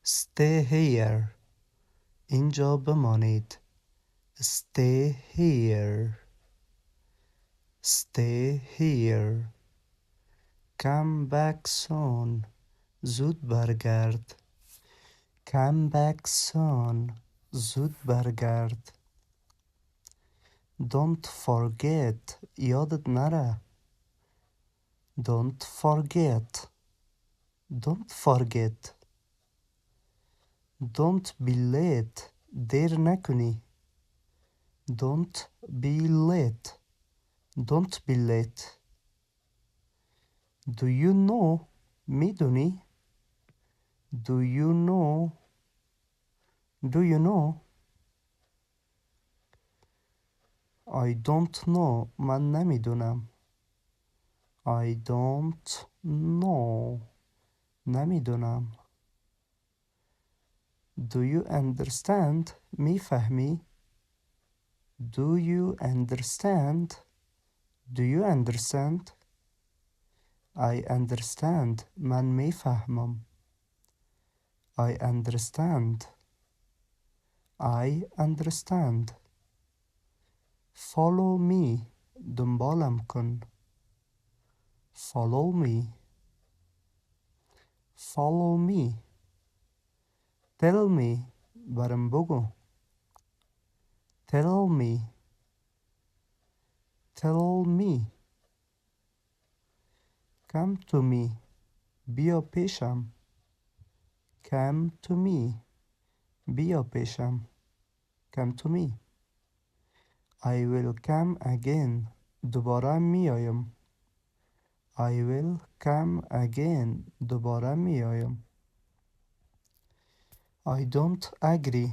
Stay here. اینجا بمانید. Stay here. Stay here. Come back soon. زود برگرد. Come back soon. زود برگرد. Don't forget. یادت نره. Don't forget. Don't forget. Don't be late. دیر نکنی. Don't be late. Don't be late. Do you know? میدونی؟ Do you know? Do you know? I don't know. من نمیدونم. I don't know. نمیدونم. Do you understand? میفهمی؟ Do you understand? Do you understand? I understand. من میفهمم. I understand. I understand. Follow me. دنبالم کن. Follow me. Follow me. Tell me. برم بگو. Tell me. Tell me. Come to me. بیا پیشم. Come to me. بیا پیشم. Come to me. I will come again. دوباره میایم. I will come again. دوباره میایم. I don't agree.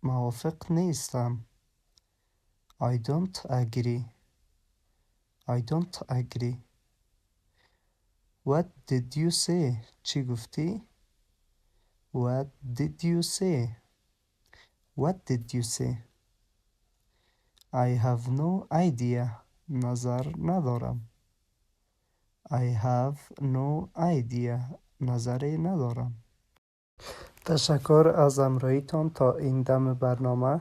موافق نیستم. I don't agree. I don't agree. What did you say? چی گفتی؟ What did you say? What did you say? I have no idea. نظر ندارم. I have no idea. نظری ندارم. تشکر از همراهیتان تا این دم برنامه.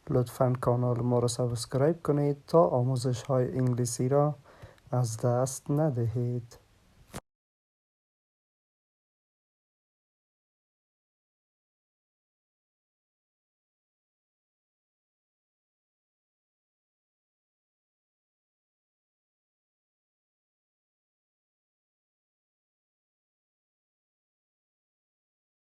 لطفاً کانال ما را سابسکرایب کنید تا آموزش های انگلیسی را از دست ندهید.